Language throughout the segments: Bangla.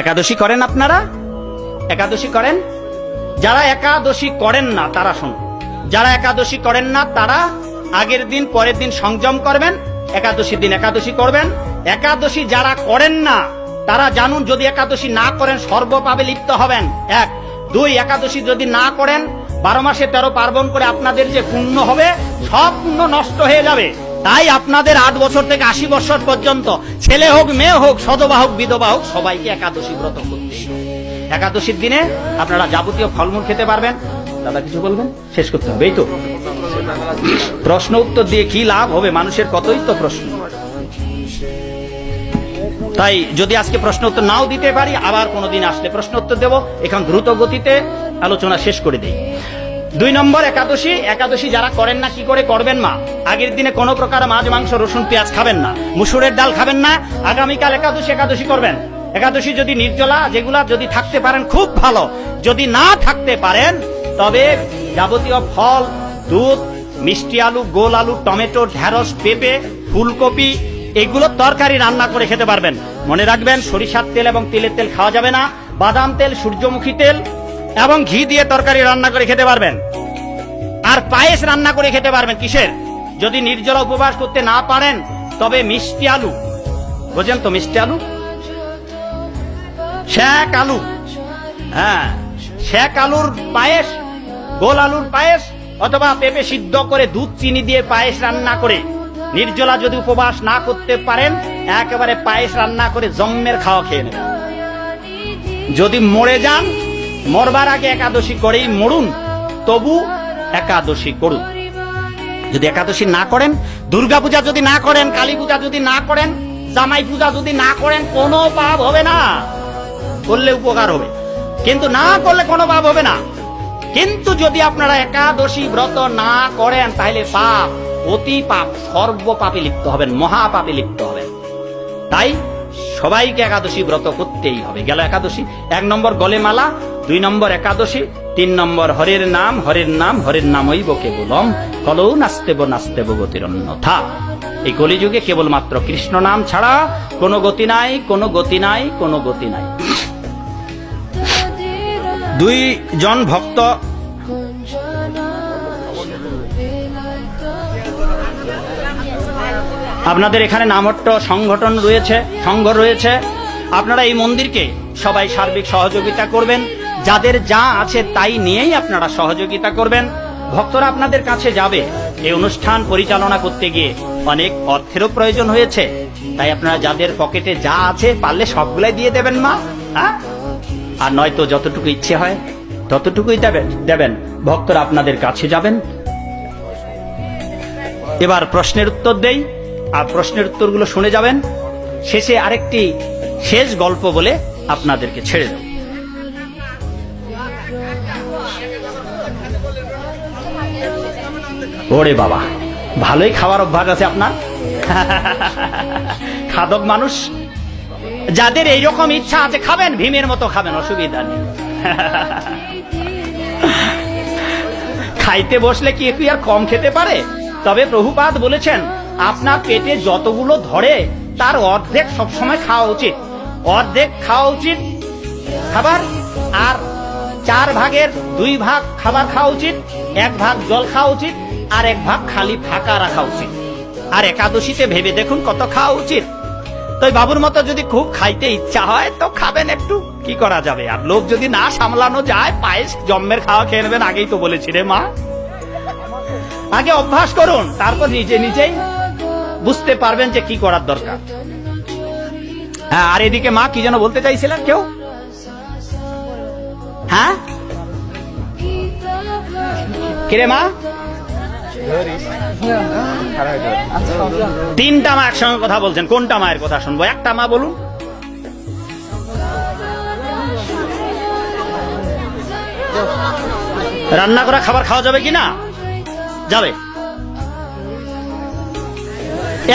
একাদশী করেন আপনারা? একাদশী করেন? যারা একাদশী করেন না তারা শুনুন, যারা একাদশী করেন না তারা আগের দিন পরের দিন সংযম করবেন, একাদশীর দিন একাদশী করবেন। একাদশী যারা করেন না তারা জানুন, যদি একাদশী না করেন সর্বপাপে লিপ্ত হবেন। 1, 2, একাদশী যদি না করেন 12 মাসে 13 পার্বণ করে আপনাদের যে পুণ্য হবে সব পুণ্য নষ্ট হয়ে যাবে। তাই আপনাদের 8 বছর থেকে 80 বছর পর্যন্ত ছেলে হোক মেয়ে হোক সধবা হোক বিধবা হোক সবাইকে একাদশী ব্রত করতেই হবে। একাদশীর দিনে আপনারা যাবতীয় ফলমূল খেতে পারবেন। দাদা কিছু বলবেন? শেষ করতে হবে। এই তো প্রশ্ন উত্তর দিয়ে কি লাভ হবে, মানুষের কতই তো প্রশ্ন। তাই যদি আজকে প্রশ্ন উত্তর নাও দিতে পারি আবার কোনোদিন আসলে প্রশ্ন উত্তর দেব। এখন দ্রুত গতিতে আলোচনা শেষ করে দেই। 2 নম্বর একাদশী। একাদশী যারা করেন না কি করে করবেন মা? আগের দিনে কোনো প্রকার মাছ মাংস রসুন পেঁয়াজ খাবেন না, মুসুরের ডাল খাবেন না। আগামীকাল একাদশী করবেন। একাদশী যদি নির্জলা যেগুলা যদি থাকতে পারেন খুব ভালো, যদি না থাকতে পারেন তবে যাবতীয় ফল, দুধ, মিষ্টি আলু, গোল আলু, টমেটো, ঢেঁড়স, পেঁপে, ফুলকপি এগুলো তরকারি রান্না করে খেতে পারবেন। মনে রাখবেন সরিষার তেল এবং তিলের তেল খাওয়া যাবে না। বাদাম তেল, সূর্যমুখী তেল এবং ঘি দিয়ে তরকারি রান্না করে খেতে পারবেন। আর পায়েস রান্না করে খেতে পারবেন। কিসের? যদি নির্জলা উপবাস করতে না পারেন তবে মিষ্টি আলু, বোঝেন তো মিষ্টি আলু, শেক আলু, হ্যাঁ শেক আলুর পায়েস, গোল আলুর পায়েস অথবা পেঁপে সিদ্ধ করে দুধ চিনি দিয়ে পায়েস রান্না করে, নির্জলা যদি উপবাস না করতে পারেন একেবারে পায়েস রান্না করে জম্মের খাওয়া খেয়ে নেবেন। যদি মরে যান মরবার আগে একাদশী করেই মরুন, তবু একাদশী করুন। যদি একাদশী না করেন, দুর্গা পূজা যদি না করেন, কালী পূজা যদি না করেন, জামাই পূজা যদি না করেন কোনো পাপ হবে না। করলে উপকার হবে, কিন্তু না করলে কোনো পাপ হবে না। কিন্তু যদি আপনারা একাদশী ব্রত না করেন তাহলে পাপ, অতি পাপ, সর্বপাপে লিপ্ত হবেন, মহাপাপে লিপ্ত হবেন। তাই সবাইকে একাদশী ব্রত করতেই হবে। গেল একাদশী। 1 নম্বর গলে মালা, 2 নম্বর একাদশী, 3 নম্বর হরের নাম, হরের নাম, হরের নামই বকে বলম, কলৌ নাস্তেব গতির অন্যথা। এই কলিযুগে কেবলমাত্র কৃষ্ণ নাম ছাড়া কোনো গতি নাই, কোনো গতি নাই, কোনো গতি নাই। 2 জন ভক্ত আপনাদের এখানে নামট্ট সংগঠন রয়েছে, সংঘ রয়েছে। আপনারা এই মন্দিরকে সবাই সার্বিক সহযোগিতা করবেন। যাদের যা আছে তাই নিয়েই আপনারা সহযোগিতা করবেন। ভক্তরা আপনাদের কাছে যাবে। এই অনুষ্ঠান পরিচালনা করতে গিয়ে অনেক অর্থেরও প্রয়োজন হয়েছে। তাই আপনারা যাদের পকেটে যা আছে পারলে সবগুলাই দিয়ে দেবেন মা, হ্যাঁ? আর নয়তো যতটুকু ইচ্ছে হয় ততটুকুই দেবেন। ভক্তরা আপনাদের কাছে যাবেন। এবার প্রশ্নের উত্তর দেই, আর প্রশ্নের উত্তরগুলো শুনে যাবেন। শেষে আরেকটি শেষ গল্প বলে আপনাদেরকে ছেড়ে দেব। ওরে বাবা, ভালোই খাওয়ার অভ্যাস আছে আপনার। খাদক মানুষ। যাদের এইরকম ইচ্ছা আছে খাবেন, ভীমের মতো খাবেন, অসুবিধা নেই। খাইতে বসলে কি একটু আর কম খেতে পারে? তবে প্রভুপাদ বলেছেন আপনার পেটে যতগুলো ধরে তার অর্ধেক সবসময় খাওয়া উচিত। অর্ধেক খাওয়া উচিত খাবার, আর 4 ভাগের 2 ভাগ খাবার খাওয়া উচিত, 1 ভাগ জল খাওয়া উচিত, আর 1 ভাগ খালি ফাঁকা রাখা উচিত। আর একাদশীতে ভেবে দেখুন কত খাওয়া উচিত। তো বাবুর মতো যদি খুব খাইতে ইচ্ছা হয় তো খাবেন, একটু কি করা যাবে। আর লোভ যদি না সামলানো যায় পায়েস জম্মের খাওয়া খেয়ে নেবেন। আগেই তো বলেছি রে মা, আগে অভ্যাস করুন, তারপর নিজেই বুঝতে পারবেন যে কি করার দরকার। হ্যাঁ, আর এদিকে মা কি যেন বলতে চাইছিলেন কেউ? হ্যাঁ কিরে মা? 3টা মা একসঙ্গে কথা বলছেন, কোনটা মায়ের কথা শুনবো? একটা মা বলুন। রান্না করা খাবার খাওয়া যাবে কিনা? যাবে।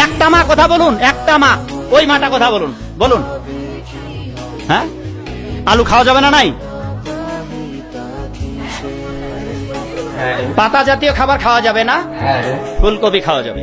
একটা মা কথা বলুন, একটা মা, ওই মাটা কথা বলুন, বলুন। হ্যাঁ, আলু খাওয়া যাবে না? নাই, পাতা জাতীয় খাবার খাওয়া যাবে না, ফুলকপি খাওয়া যাবে।